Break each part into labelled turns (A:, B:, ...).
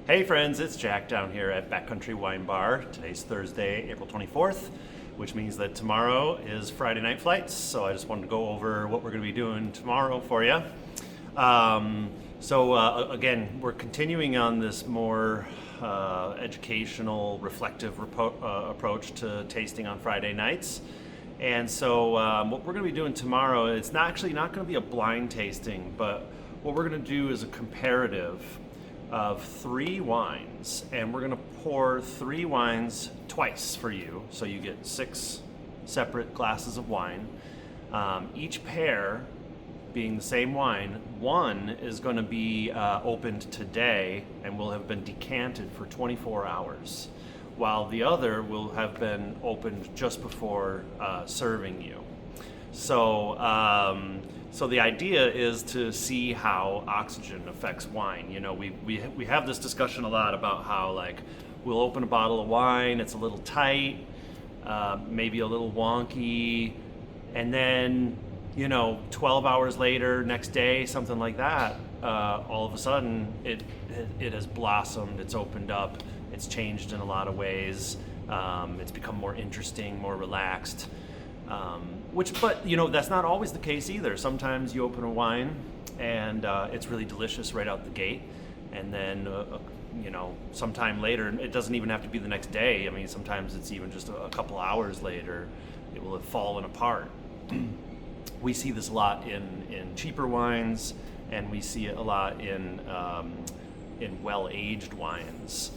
A: Hey friends, it's Jack down here at Backcountry Wine Bar. Today's Thursday, April 24th, which means that tomorrow is Friday night flights. So I just wanted to go over what we're going to be doing tomorrow for you. Again, we're continuing on this more educational, reflective approach to tasting on Friday nights. And so what we're going to be doing tomorrow, it's not going to be a blind tasting, but what we're going to do is a comparative of 3 wines, and we're going to pour 3 wines twice for you, so you get 6 separate glasses of wine. Each pair being the same wine, one is going to be opened today and will have been decanted for 24 hours, while the other will have been opened just before serving you. So the idea is to see how oxygen affects wine. You know, we have this discussion a lot about how, like, we'll open a bottle of wine, it's a little tight, maybe a little wonky, and then, 12 hours later, next day, something like that, all of a sudden it has blossomed, it's opened up, it's changed in a lot of ways, it's become more interesting, more relaxed. But that's not always the case either. Sometimes you open a wine and it's really delicious right out the gate, and then sometime later, it doesn't even have to be the next day. I mean, sometimes it's even just a couple hours later, it will have fallen apart. We see this a lot in cheaper wines, and we see it a lot in well-aged wines.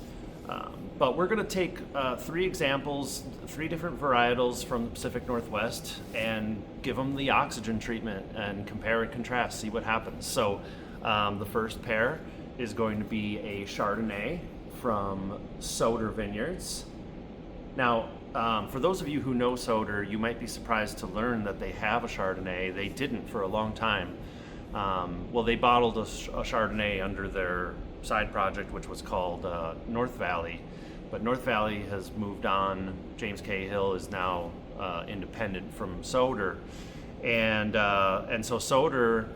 A: But we're going to take 3 examples, 3 different varietals from the Pacific Northwest, and give them the oxygen treatment and compare and contrast, see what happens. So the first pair is going to be a Chardonnay from Soder Vineyards. Now, for those of you who know Soder, you might be surprised to learn that they have a Chardonnay. They didn't for a long time. They bottled a Chardonnay under their side project, which was called North Valley, but North Valley has moved on. James Cahill is now independent from Soder, and so Soder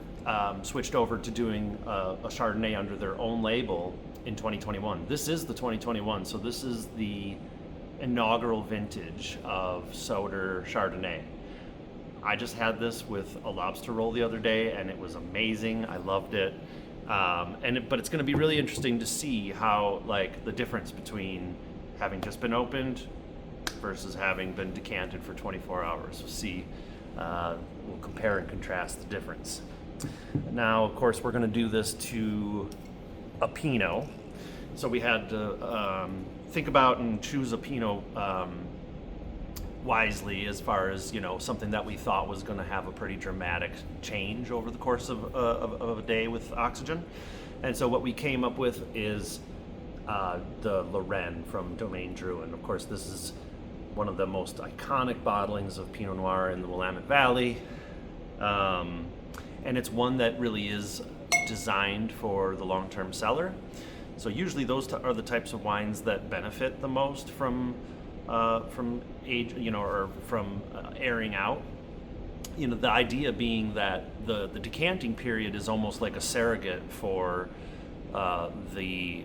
A: switched over to doing a Chardonnay under their own label in 2021. This is the 2021, so this is the inaugural vintage of Soder Chardonnay. I just had this with a lobster roll the other day, and it was amazing. I loved it. But it's going to be really interesting to see how, like, the difference between having just been opened versus having been decanted for 24 hours. We'll compare and contrast the difference. Now, of course, we're going to do this to a Pinot. So we had to think about and choose a Pinot wisely, as far as something that we thought was going to have a pretty dramatic change over the course of a day with oxygen. And so what we came up with is the Lorraine from Domaine Drouhin. Of course, this is one of the most iconic bottlings of Pinot Noir in the Willamette Valley, and it's one that really is designed for the long-term cellar. So usually those are the types of wines that benefit the most from age, or from airing out. The idea being that the decanting period is almost like a surrogate for the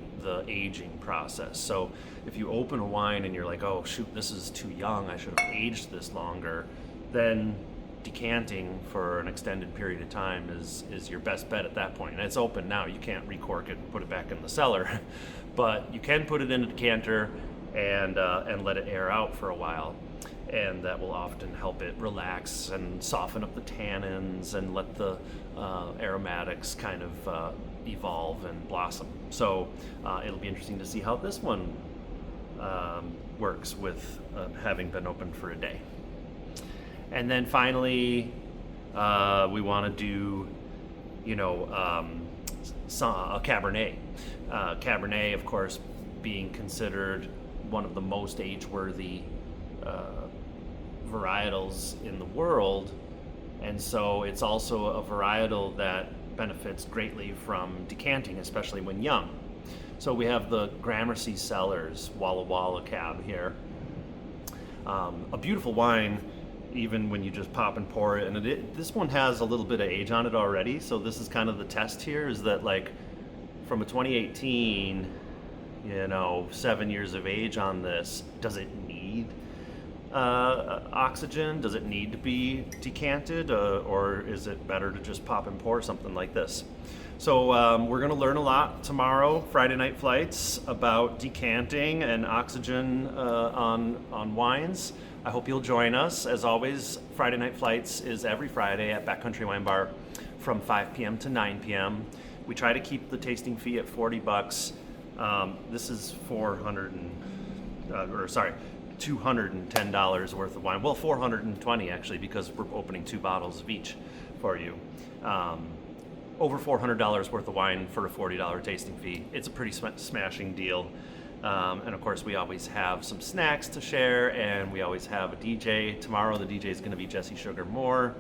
A: aging process. So if you open a wine and you're like, oh shoot, this is too young, I should have aged this longer, then decanting for an extended period of time is your best bet at that point. And it's open now, you can't recork it and put it back in the cellar, but you can put it in a decanter and let it air out for a while, and that will often help it relax and soften up the tannins and let the aromatics kind of evolve and blossom. So it'll be interesting to see how this one works with having been open for a day. And then finally, we want to do, a Cabernet. Cabernet, of course, being considered one of the most age-worthy varietals in the world, and so it's also a varietal that benefits greatly from decanting, especially when young. So we have the Gramercy Cellars Walla Walla Cab here. A beautiful wine, even when you just pop and pour it. And this one has a little bit of age on it already. So this is kind of the test here, is that, like, from a 2018, 7 years of age on this. Does it need oxygen? Does it need to be decanted, or is it better to just pop and pour something like this? So we're going to learn a lot tomorrow, Friday Night Flights, about decanting and oxygen on wines. I hope you'll join us. As always, Friday Night Flights is every Friday at Backcountry Wine Bar from 5 p.m. to 9 p.m. We try to keep the tasting fee at $40. This is $210 worth of wine. Well, $420 actually, because we're opening 2 bottles of each for you. Over $400 worth of wine for a $40 tasting fee. It's a pretty smashing deal. And of course, we always have some snacks to share, and we always have a DJ. Tomorrow, the DJ is going to be Jesse Sugar Moore.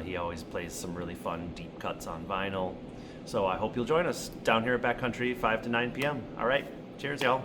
A: He always plays some really fun deep cuts on vinyl. So I hope you'll join us down here at Backcountry, 5 to 9 p.m. All right, cheers, y'all.